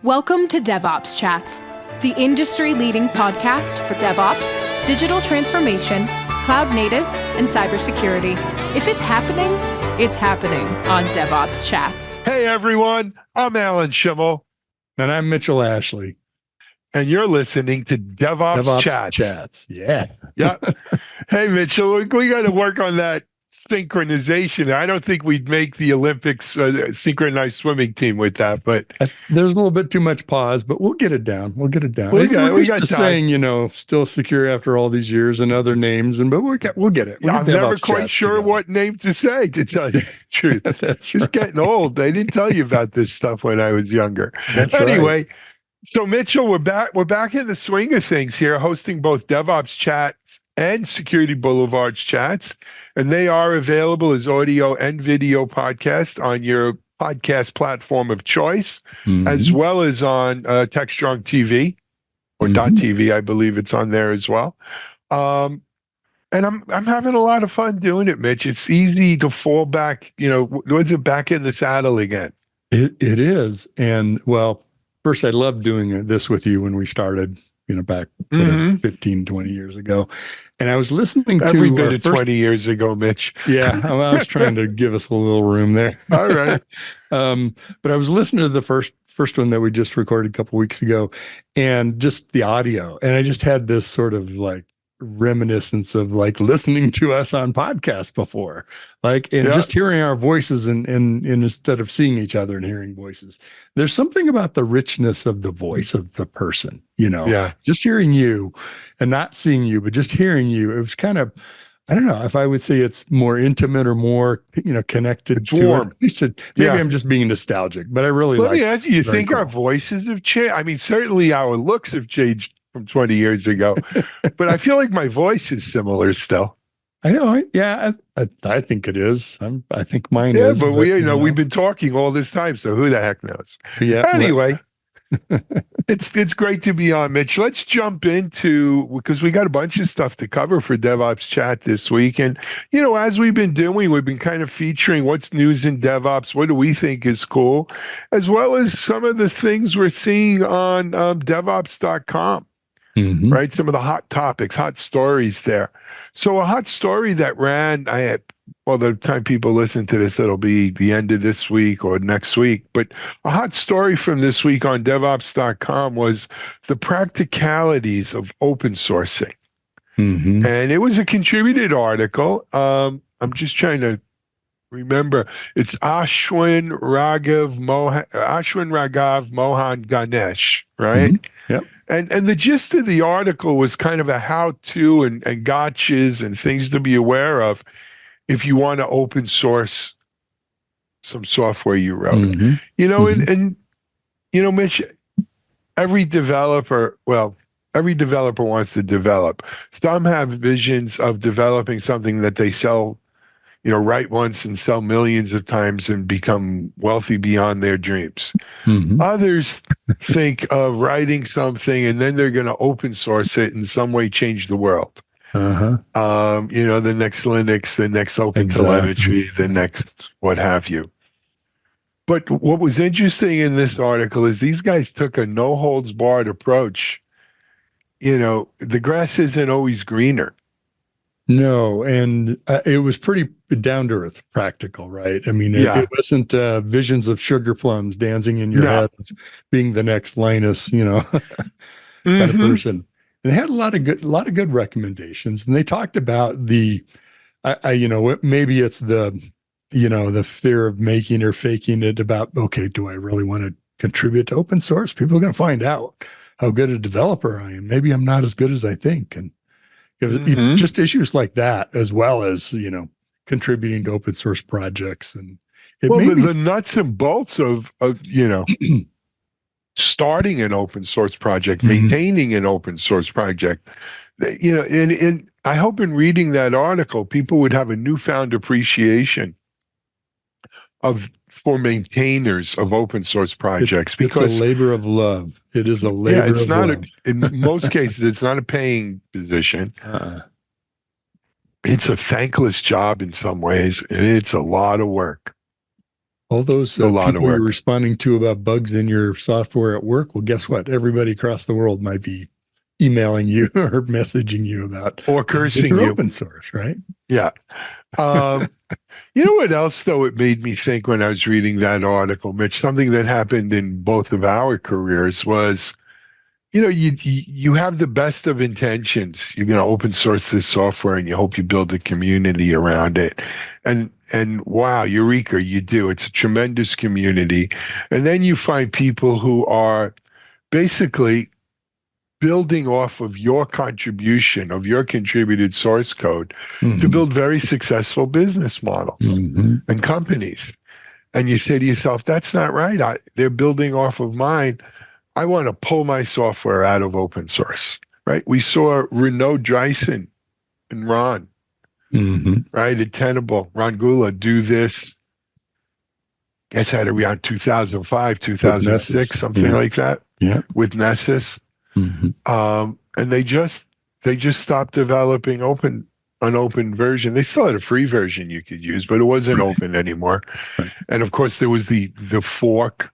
Welcome to DevOps Chats, the industry-leading podcast for DevOps, digital transformation, cloud native, and cybersecurity. If it's happening on DevOps Chats. Hey everyone, I'm Alan Schimmel. And I'm Mitchell Ashley. And you're listening to DevOps Chats. Yeah. Yeah. Hey Mitchell, we got to work on that synchronization. I don't think we'd make the Olympics synchronized swimming team with that, but there's a little bit too much pause, but we'll get it down. We got saying, still secure after all these years and other names, but we'll get it. I'm never quite sure what name to say, to tell you the truth. That's just getting old. They didn't tell you about this stuff when I was younger. Anyway, so Mitchell, we're back in the swing of things here, hosting both DevOps Chats and Security Boulevard's chats, and they are available as audio and video podcast on your podcast platform of choice, as well as on TechStrong TV or .tv. I believe it's on there as well. And I'm having a lot of fun doing it, Mitch. It's easy to fall back, was it back in the saddle again? It is, and well, first I loved doing this with you when we started. Back 15, 20 years ago. And I was listening to every bit of 20 years ago, Mitch. Yeah, I was trying to give us a little room there. All right. But I was listening to the first one that we just recorded a couple weeks ago, and just the audio. And I just had this sort of like reminiscence of like listening to us on podcasts before, just hearing our voices and instead of seeing each other and hearing voices. There's something about the richness of the voice of the person, just hearing you and not seeing you, but just hearing you. It was kind of, I don't know if I would say it's more intimate or more, connected it's to warm. It. At least maybe I'm just being nostalgic, but I really Let me ask you, you think our voices have changed? I mean, certainly our looks have changed from 20 years ago, but I feel like my voice is similar still. I know. Yeah, I think it is. I think mine is. But we've been talking all this time, so who the heck knows? Yeah. Anyway, it's great to be on, Mitch. Let's jump into, because we got a bunch of stuff to cover for DevOps Chat this week. And, as we've been doing, we've been kind of featuring what's news in DevOps, what do we think is cool, as well as some of the things we're seeing on DevOps.com. Right? Some of the hot topics, hot stories there. So a hot story that ran, by the time people listen to this, it'll be the end of this week or next week. But a hot story from this week on DevOps.com was the practicalities of open sourcing. And it was a contributed article. I'm just trying to remember. It's Ashwin Raghav Mohan Ganesh, right? Yep. And the gist of the article was kind of a how-to and gotchas and things to be aware of if you want to open source some software you wrote. And Mitch, every developer wants to develop. Some have visions of developing something that they sell, write once and sell millions of times and become wealthy beyond their dreams. Others think of writing something and then they're going to open source it in some way, change the world. The next Linux, the next Open Telemetry, the next what have you. But what was interesting in this article is these guys took a no holds barred approach. The grass isn't always greener. No, and it was pretty down to earth, practical, right? I mean, it wasn't visions of sugar plums dancing in your head of being the next Linus, kind of person. And they had a lot of good recommendations, and they talked about maybe it's the fear of making or faking it about, okay, do I really want to contribute to open source? People are going to find out how good a developer I am. Maybe I'm not as good as I think, and just issues like that, as well as, contributing to open source projects. And the nuts and bolts of starting an open source project, maintaining an open source project, and I hope in reading that article, people would have a newfound appreciation for maintainers of open source projects, because it's a labor of love. It is a labor of love. In most cases, it's not a paying position. It's a thankless job in some ways, and it's a lot of work. All those A lot of people you're work. responding to about bugs in your software at work, well, guess what? Everybody across the world might be emailing you or messaging you about Or cursing your you. open source, right? Yeah. You know what else, though, it made me think when I was reading that article, Mitch, something that happened in both of our careers was, you have the best of intentions. You're going to open source this software and you hope you build a community around it. And wow, eureka, you do. It's a tremendous community. And then you find people who are basically building off of your contribution, of your contributed source code to build very successful business models and companies. And you say to yourself, that's not right. They're building off of mine. I want to pull my software out of open source, right? We saw Renaud Dreisen and Ron, right, at Tenable, Ron Gula do this. I guess had around 2005, 2006, something like that. Yeah, with Nessus. And they just stopped developing an open version. They still had a free version you could use, but it wasn't open anymore. Right. And of course, there was the fork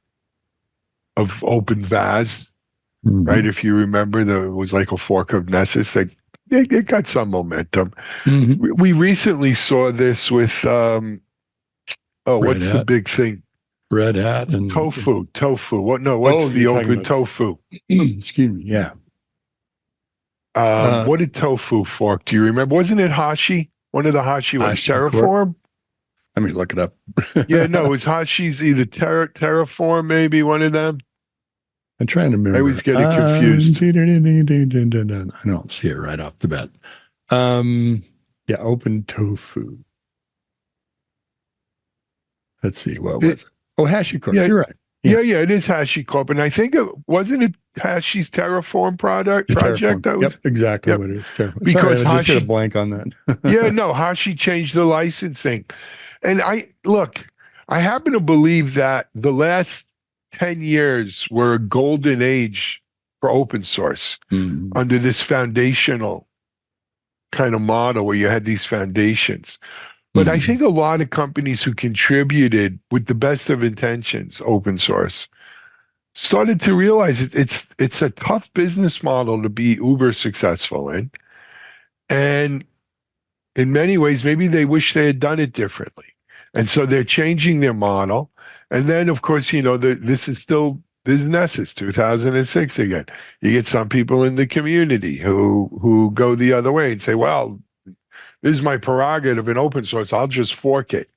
of OpenVAS, right? If you remember, there was like a fork of Nessus. It got some momentum. We recently saw this with what's the big thing? Red Hat and Tofu. What's the open tofu? Excuse me. Yeah. What did Tofu fork? Do you remember? Wasn't it Hashi? One of the Hashi was Terraform? Let me look it up. Yeah, no, it was Hashi's either Terraform, maybe one of them. I'm trying to remember. I was getting confused. I don't see it right off the bat. Yeah, Open Tofu. Let's see, what was it? Oh, HashiCorp. Yeah, you're right. Yeah, it is HashiCorp. And I think wasn't it Hashi's Terraform project? Terraform. That was exactly what it is. Terraform. Because Sorry, I just hit a blank on that. Yeah, no, Hashi changed the licensing. And I happen to believe that the last 10 years were a golden age for open source under this foundational kind of model where you had these foundations. But I think a lot of companies who contributed with the best of intentions, open source, started to realize it's a tough business model to be uber successful in. And in many ways, maybe they wish they had done it differently. And so they're changing their model. And then, of course, this is Nessus 2006 again. You get some people in the community who go the other way and say, well, this is my prerogative in open source. I'll just fork it.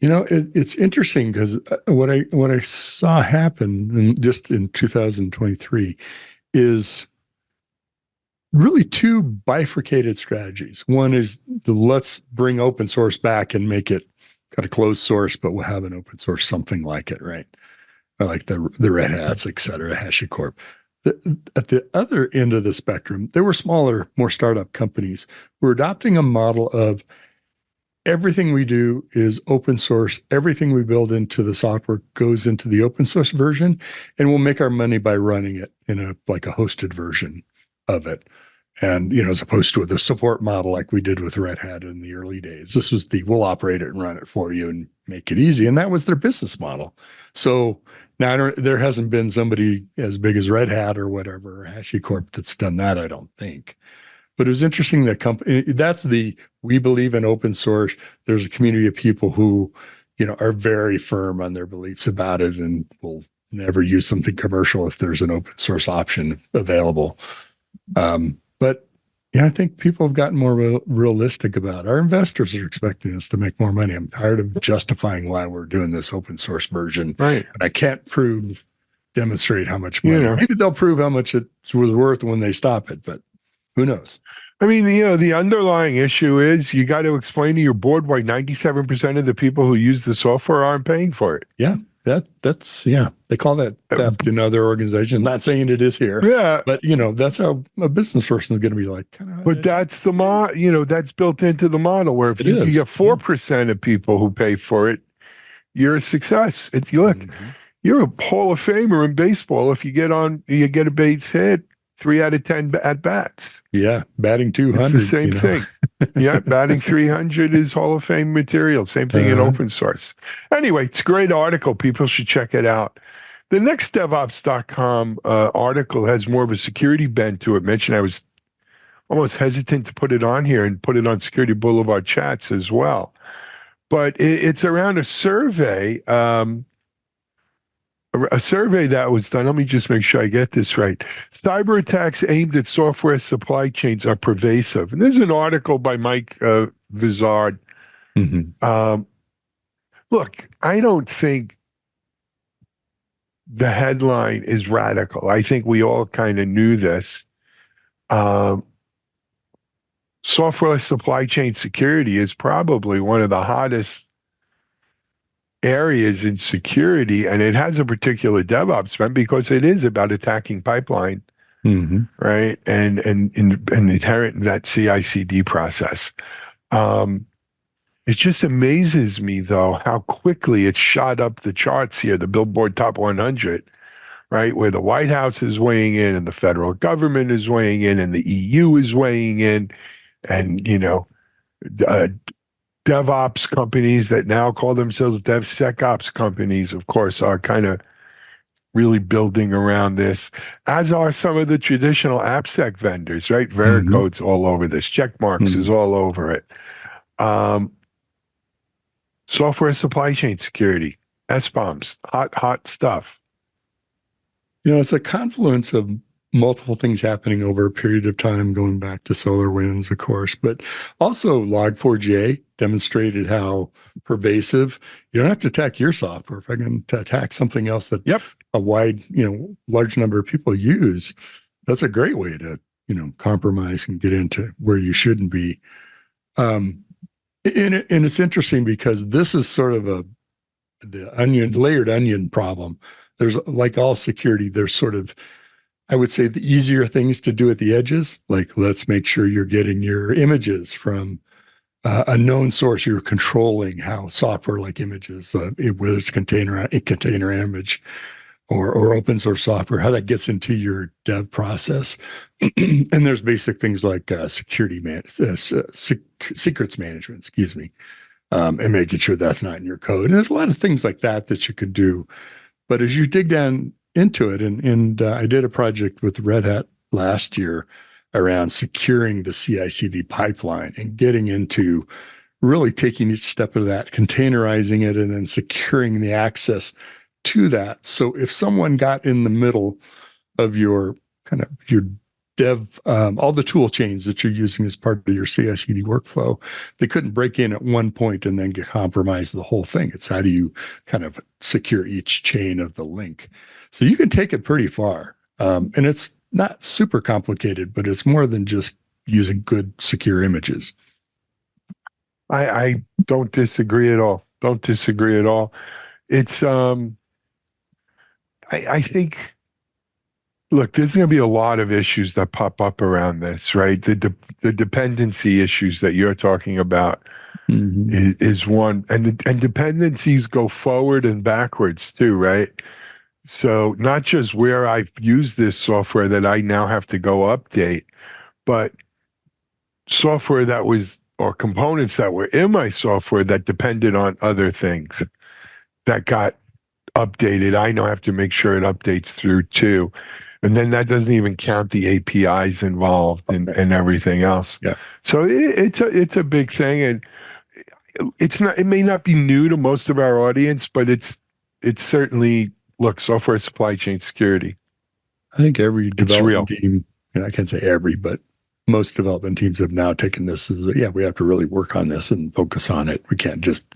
It's interesting because what I saw happen just in 2023 is really two bifurcated strategies. One is let's bring open source back and make it kind of closed source, but we'll have an open source something like it, right? Like the Red Hats, et cetera, HashiCorp. At the other end of the spectrum, there were smaller, more startup companies who were adopting a model of everything we do is open source. Everything we build into the software goes into the open source version, and we'll make our money by running it in a hosted version of it. And, as opposed to the support model like we did with Red Hat in the early days. This was we'll operate it and run it for you and make it easy. And that was their business model. So now there hasn't been somebody as big as Red Hat or whatever, or HashiCorp, that's done that, I don't think. But it was interesting that we believe in open source. There's a community of people who, are very firm on their beliefs about it and will never use something commercial if there's an open source option available. But I think people have gotten more realistic about it. Our investors are expecting us to make more money. I'm tired of justifying why we're doing this open source version. Right. And I can't demonstrate how much money. Maybe they'll prove how much it was worth when they stop it, but who knows? I mean, the underlying issue is you got to explain to your board why 97% of the people who use the software aren't paying for it. Yeah. That's they call that theft in other organizations. Not saying it is here. Yeah. But that's how a business person is going to be like. But that's that's built into the model where if you get 4% of people who pay for it, you're a success. You're a Hall of Famer in baseball if you get a base hit 3 out of 10 at bats. Yeah, batting 200. It's the same thing. Yeah, batting 300 is Hall of Fame material. Same thing in open source. Anyway, it's a great article. People should check it out. The next DevOps.com article has more of a security bent to it. Mitch, and I was almost hesitant to put it on here and put it on Security Boulevard chats as well. But it's around a survey, that was done. Let me just make sure I get this right. Cyber attacks aimed at software supply chains are pervasive. And there's an article by Mike Vizard. Look, I don't think the headline is radical. I think we all kind of knew this. Software supply chain security is probably one of the hottest areas in security, and it has a particular DevOps bent because it is about attacking pipeline, right? And inherent in that CI/CD process. It just amazes me, though, how quickly it shot up the charts here, the Billboard Top 100, right? Where the White House is weighing in, and the federal government is weighing in, and the EU is weighing in, and, DevOps companies that now call themselves DevSecOps companies, of course, are kind of really building around this, as are some of the traditional AppSec vendors, right? Vericode's all over this. Checkmarx is all over it. Software supply chain security, SBOMs, hot stuff. It's a confluence of multiple things happening over a period of time, going back to SolarWinds, of course, but also Log4j demonstrated how pervasive. You don't have to attack your software. If I can attack something else that a wide, large number of people use, that's a great way to, compromise and get into where you shouldn't be. And it's interesting because this is sort of the layered onion problem. There's, like all security, there's sort of, I would say, the easier things to do at the edges, like let's make sure you're getting your images from a known source. You're controlling how software like images, whether it's container image or open source software, how that gets into your dev process. And there's basic things like secrets management, and making sure that's not in your code. And there's a lot of things like that you could do. But as you dig down into it, and I did a project with Red Hat last year around securing the CI/CD pipeline and getting into really taking each step of that, containerizing it, and then securing the access to that. So if someone got in the middle of your dev, all the tool chains that you're using as part of your CI/CD workflow, they couldn't break in at one point and then get compromised the whole thing. It's how do you kind of secure each chain of the link? So you can take it pretty far. And it's not super complicated, but it's more than just using good, secure images. I don't disagree at all. It's, I think, look, there's going to be a lot of issues that pop up around this, right? The dependency issues that you're talking about is one, and dependencies go forward and backwards too, right? So not just where I've used this software that I now have to go update, but software that was, or components that were in my software that depended on other things that got updated. I now have to make sure it updates through too. And then that doesn't even count the APIs involved and everything else. Yeah. So it's a big thing, and it may not be new to most of our audience, but it's certainly, look, software supply chain security. I think every development team, and I can't say every, but most development teams have now taken this as, we have to really work on this and focus on it. We can't just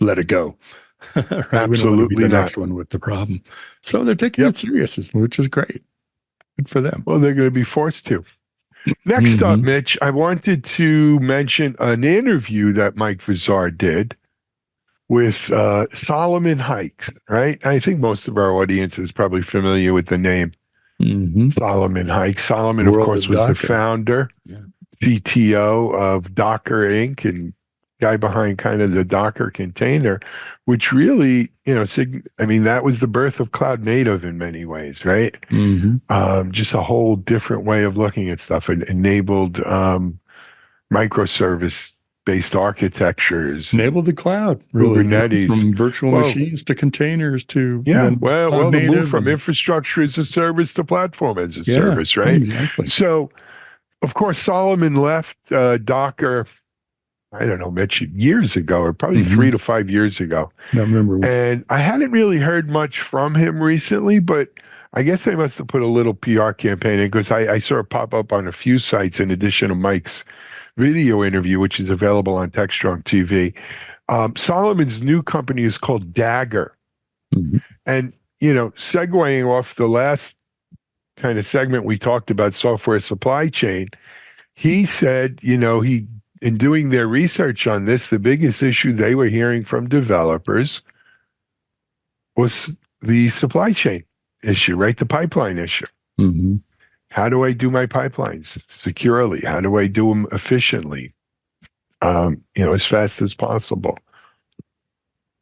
let it go. Right? Absolutely, we don't want to be the next one with the problem. So they're taking it serious, which is great. Good for them. Well, they're going to be forced to. Next up, Mitch, I wanted to mention an interview that Mike Vizard did with Solomon Hyke, right? I think most of our audience is probably familiar with the name Solomon Hyke. Solomon, of course, was the founder, CTO of Docker Inc., and guy behind kind of the Docker container, which really, that was the birth of cloud native in many ways, right? Just a whole different way of looking at stuff. It enabled microservice-based architectures. Enable the cloud, really, Kubernetes. from virtual machines to containers to the move from and, infrastructure as a service to platform as a service, right? Exactly. So, of course, Solomon left Docker, I don't know, Mitch, years ago, or probably 3 to 5 years ago. I remember. And I hadn't really heard much from him recently, but I guess they must have put a little PR campaign in, because I saw it pop up on a few sites in addition to Mike's video interview, which is available on TechStrong TV. Solomon's new company is called Dagger. And, segueing off the last kind of segment we talked about software supply chain, he said, in doing their research on this, the biggest issue they were hearing from developers was the supply chain issue, right? The pipeline issue. How do I do my pipelines securely? How do I do them efficiently? As fast as possible.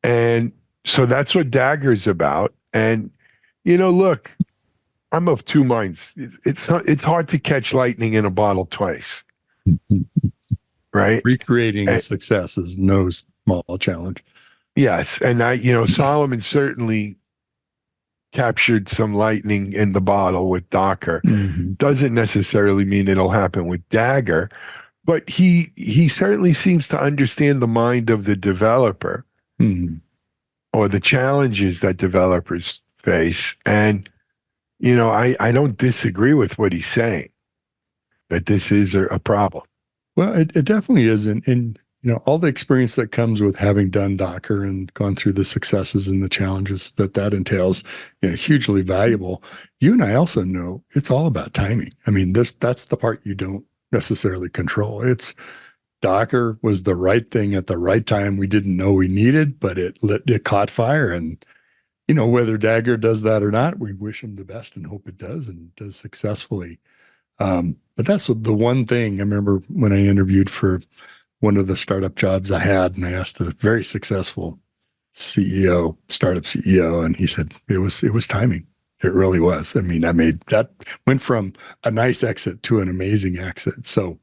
And so that's what Dagger's about. And, look, I'm of two minds. It's hard to catch lightning in a bottle twice. Right? Recreating a success is no small challenge. Yes. And Solomon certainly captured some lightning in the bottle with Docker. Doesn't necessarily mean it'll happen with Dagger, but he certainly seems to understand the mind of the developer or the challenges that developers face. And, I don't disagree with what he's saying, that this is a problem. Well, it definitely is. And all the experience that comes with having done Docker and gone through the successes and the challenges that entails, hugely valuable. You and I also know it's all about timing. I mean, that's the part you don't necessarily control. It's Docker was the right thing at the right time. We didn't know we needed, but it caught fire. And, whether Dagger does that or not, we wish him the best and hope it does and does successfully. But that's the one thing I remember when I interviewed for one of the startup jobs I had, and I asked a very successful startup CEO, and he said it was timing. It really was. I mean, that went from a nice exit to an amazing exit. So,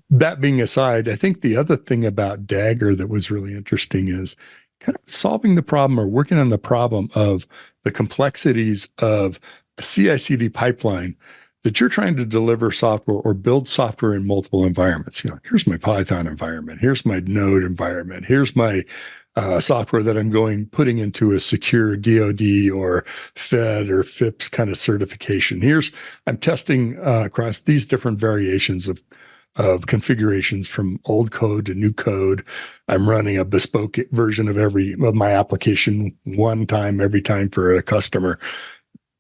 that being aside, I think the other thing about Dagger that was really interesting is kind of solving the problem or working on the problem of the complexities of a CI/CD pipeline that you're trying to deliver software or build software in multiple environments. Here's my Python environment. Here's my Node environment. Here's my software that I'm putting into a secure DoD or Fed or FIPS kind of certification. I'm testing across these different variations of configurations from old code to new code. I'm running a bespoke version of my application every time for a customer.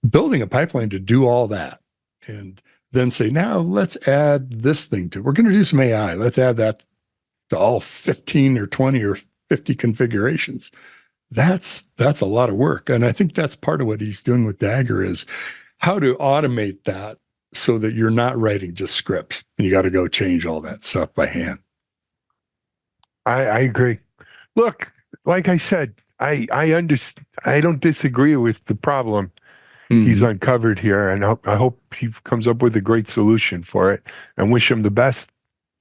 Building a pipeline to do all that. And then say, now let's add this thing we're going to do some AI. Let's add that to all 15 or 20 or 50 configurations. That's a lot of work. And I think that's part of what he's doing with Dagger is how to automate that so that you're not writing just scripts and you got to go change all that stuff by hand. I agree. Look, like I said, I don't disagree with the problem he's uncovered here, and I hope he comes up with a great solution for it, and wish him the best.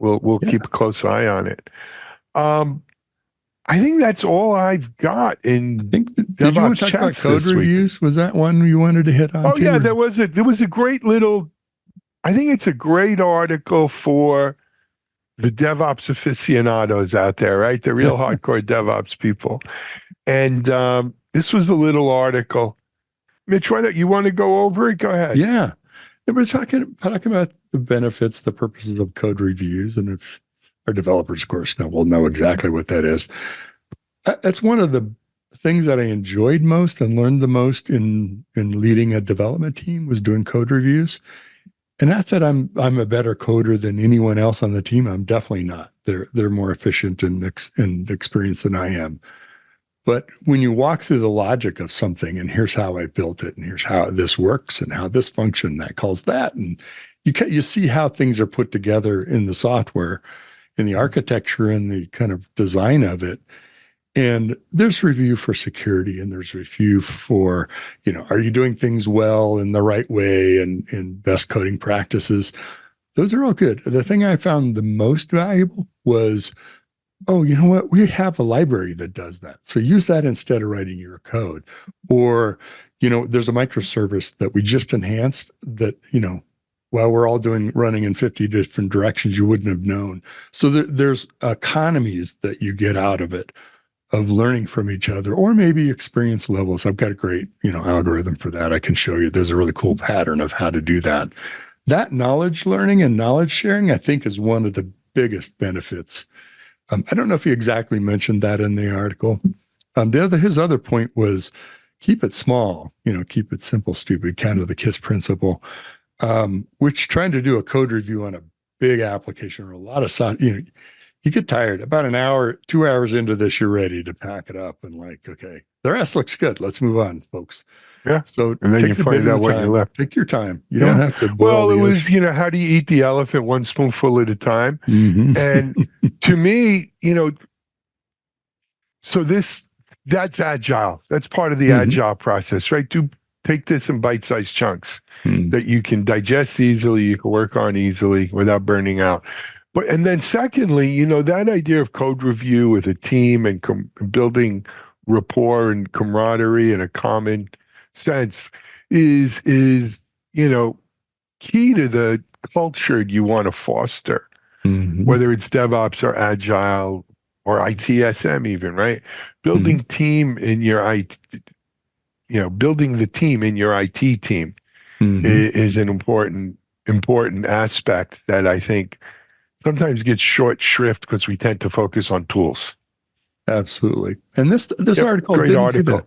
We'll keep a close eye on it. I think that's all I've got in did you want to talk about code reviews? Was that one you wanted to hit on? Oh, yeah, there was a great little, I think it's a great article for the DevOps aficionados out there, right? The real hardcore DevOps people. And this was a little article. Mitch, why don't you want to go over it? Go ahead. Yeah. We're talking about the benefits, the purposes of code reviews. And if our developers, of course, will know exactly what that is. That's one of the things that I enjoyed most and learned the most in leading a development team was doing code reviews. And not that I'm a better coder than anyone else on the team. I'm definitely not. They're more efficient and experienced than I am. But when you walk through the logic of something, and here's how I built it, and here's how this works, and how this function that calls that, and you see how things are put together in the software, in the architecture, and the kind of design of it. And there's review for security, and there's review for, are you doing things well in the right way and best coding practices? those are all good. The thing I found the most valuable was, oh, you know what? We have a library that does that. So use that instead of writing your code. Or, there's a microservice that we just enhanced that, while we're all running in 50 different directions, you wouldn't have known. So there's economies that you get out of it, of learning from each other, or maybe experience levels. I've got a great, algorithm for that. I can show you. There's a really cool pattern of how to do that. That knowledge learning and knowledge sharing, I think, is one of the biggest benefits. I don't know if he exactly mentioned that in the article. His other point was keep it small, keep it simple, stupid, kind of the KISS principle, which trying to do a code review on a big application or a lot of you get tired. About an hour, 2 hours into this, you're ready to pack it up and okay, the rest looks good. Let's move on, folks. Yeah. So and then you find out what you left. Take your time. You don't have to boil it was, how do you eat the elephant one spoonful at a time? Mm-hmm. And to me, so that's agile. That's part of the agile process, right? Take this in bite-sized chunks that you can digest easily, you can work on easily without burning out. And then secondly, that idea of code review with a team and building rapport and camaraderie and a common sense is key to the culture you want to foster, whether it's DevOps or Agile or ITSM even, right? Building team in your IT, building the team in your IT team is an important aspect that I think sometimes gets short shrift because we tend to focus on tools. Absolutely. And this article didn't do that.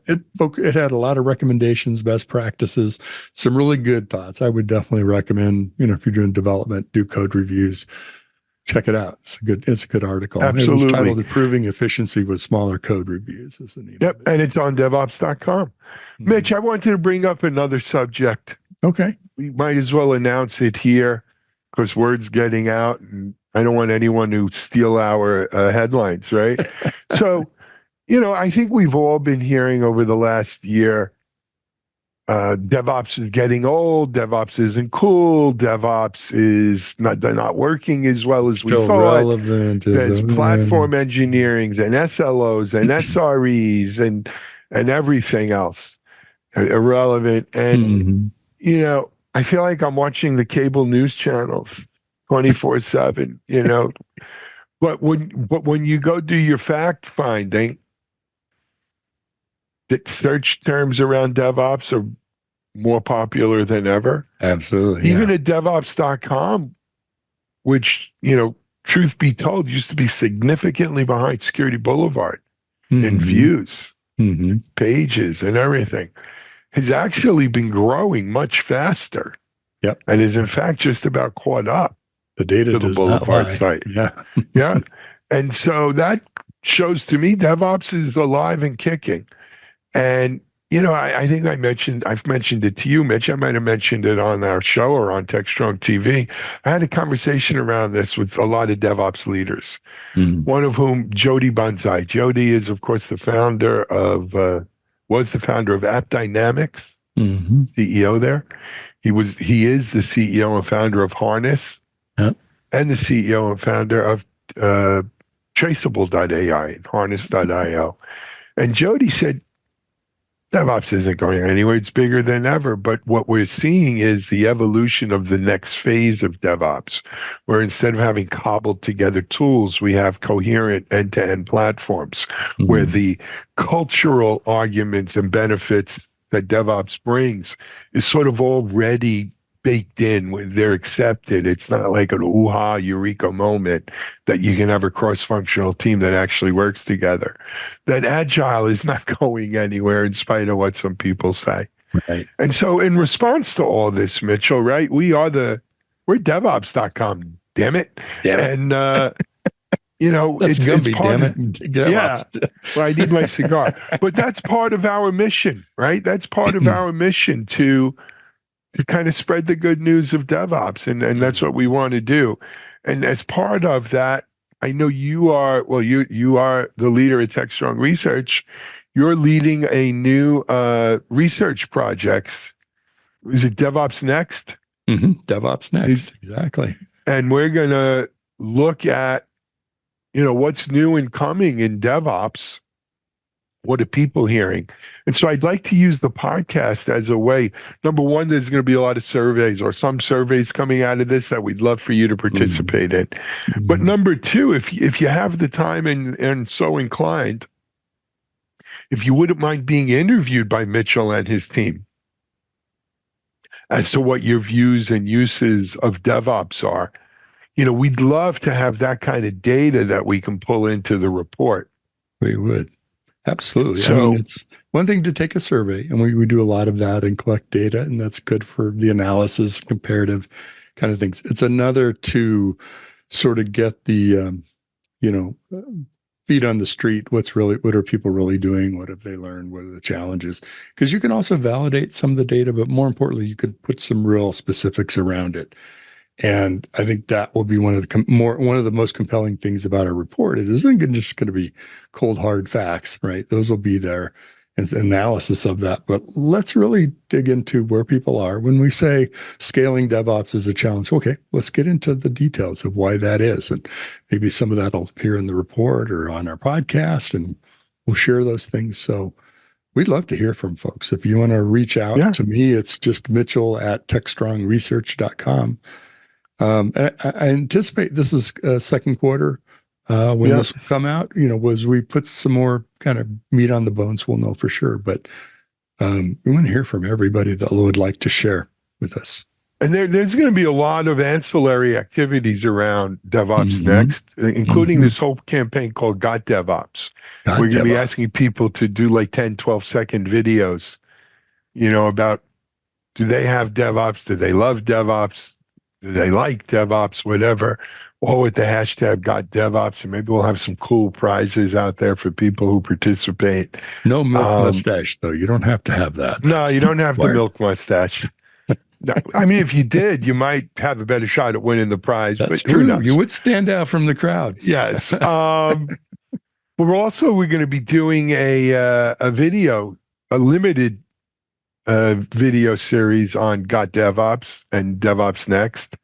It had a lot of recommendations, best practices, some really good thoughts. I would definitely recommend, if you're doing development, do code reviews. Check it out. It's a good article. Absolutely. It was titled Improving Efficiency with Smaller Code Reviews. Is the name of it. And it's on DevOps.com. Mitch, I wanted to bring up another subject. Okay. We might as well announce it here because word's getting out and I don't want anyone to steal our headlines, right? So, I think we've all been hearing over the last year, DevOps is getting old, DevOps isn't cool, DevOps they're not working as well as Still we thought. Relevant. There's platform engineerings and SLOs and SREs and everything else irrelevant. And, I feel like I'm watching the cable news channels 24/7, but when you go do your fact finding, the search terms around DevOps are more popular than ever. Absolutely. Even at DevOps.com, which, truth be told, used to be significantly behind Security Boulevard in views, pages, and everything, has actually been growing much faster. Yep. And is in fact just about caught up. The data to the Boulevard site. Yeah. Yeah. And so that shows to me DevOps is alive and kicking. And, I think I've mentioned it to you, Mitch. I might have mentioned it on our show or on TechStrong TV. I had a conversation around this with a lot of DevOps leaders, one of whom, Jody Banzai. Jody is, of course, was the founder of AppDynamics, CEO there. He is the CEO and founder of Harness, and the CEO and founder of Traceable.ai and Harness.io. And Jody said, DevOps isn't going anywhere. It's bigger than ever. But what we're seeing is the evolution of the next phase of DevOps, where instead of having cobbled together tools, we have coherent end-to-end platforms where the cultural arguments and benefits that DevOps brings is sort of already baked in when they're accepted. It's not like an ooh-ha eureka moment that you can have a cross-functional team that actually works together. That Agile is not going anywhere in spite of what some people say. Right. And so in response to all this, Mitchell, right, we're DevOps.com, damn it. And, that's Gumby, damn it. Yeah, well, I need my cigar. But that's part of our mission, right? That's part of our mission to kind of spread the good news of DevOps, and that's what we want to do. And as part of that, I know you are the leader at TechStrong Research. You're leading a new research project. Is it DevOps Next? DevOps Next, exactly. And we're going to look at, what's new and coming in DevOps. What are people hearing? And so I'd like to use the podcast as a way. Number one, there's going to be a lot of surveys or some surveys coming out of this that we'd love for you to participate in. But number two, if you have the time and so inclined, if you wouldn't mind being interviewed by Mitchell and his team as to what your views and uses of DevOps are, we'd love to have that kind of data that we can pull into the report. We would. Absolutely. So, it's one thing to take a survey, and we do a lot of that and collect data, and that's good for the analysis, comparative kind of things. It's another to sort of get the, feet on the street. What are people really doing? What have they learned? What are the challenges? Because you can also validate some of the data, but more importantly, you could put some real specifics around it. And I think that will be one of the most compelling things about our report. It isn't just going to be cold, hard facts, right? Those will be there and analysis of that. But let's really dig into where people are. When we say scaling DevOps is a challenge, okay, let's get into the details of why that is. And maybe some of that will appear in the report or on our podcast, and we'll share those things. So we'd love to hear from folks. If you want to reach out to me, it's just Mitchell@techstrongresearch.com. And I anticipate this is second quarter when this will come out. Was we put some more kind of meat on the bones, we'll know for sure. But we want to hear from everybody that would like to share with us. And there's going to be a lot of ancillary activities around DevOps Next, including this whole campaign called Got DevOps. We're going to be asking people to do like 10, 12-second videos, about do they have DevOps? Do they love DevOps? Do they like DevOps, whatever, or with the hashtag Got DevOps, and maybe we'll have some cool prizes out there for people who participate. No milk mustache, though. You don't have to have that. No, you don't have the milk mustache. No, I mean, if you did, you might have a better shot at winning the prize. That's but true. You would stand out from the crowd. Yes. We're going to be doing a limited video series on Got DevOps and DevOps Next,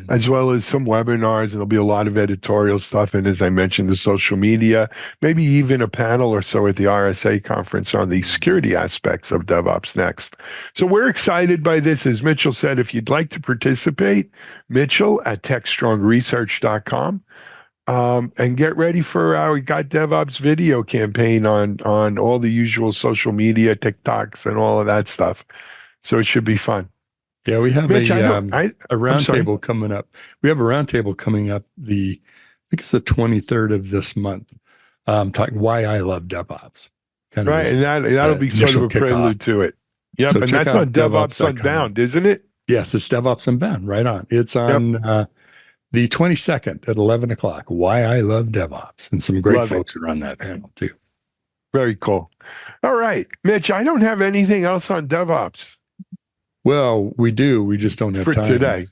as well as some webinars. And there'll be a lot of editorial stuff. And as I mentioned, the social media, maybe even a panel or so at the RSA conference on the security aspects of DevOps Next. So we're excited by this. As Mitchell said, if you'd like to participate, Mitchell@techstrongresearch.com. And get ready for our Got DevOps video campaign on all the usual social media, TikToks, and all of that stuff. So it should be fun. Yeah, we have Mitch, a roundtable coming up. We have a roundtable coming up. I think it's the 23rd of this month. Talking why I love DevOps. Right, and that'll be sort of a prelude to it. Yep, so and that's on DevOps Unbound, isn't it? Yes, it's DevOps Unbound. Right on. It's on. The 22nd at 11 o'clock, Why I Love DevOps. And some great folks are on that panel too. Very cool. All right, Mitch, I don't have anything else on DevOps. Well, we do. We just don't have for time. Today.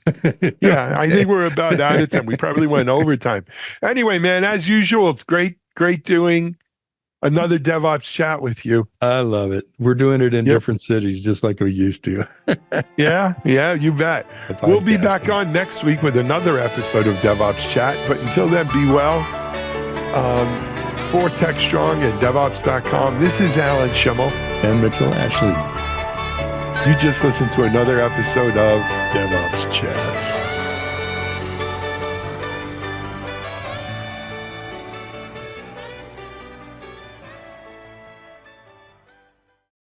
Yeah, okay. I think we're about out of time. We probably went overtime. Anyway, man, as usual, it's great doing another DevOps chat with you. I love it. We're doing it in different cities, just like we used to. Yeah, you bet. We'll be back on next week with another episode of DevOps Chat. But until then, be well. For TechStrong and DevOps.com, this is Alan Schimmel. And Mitchell Ashley. You just listened to another episode of DevOps Chats.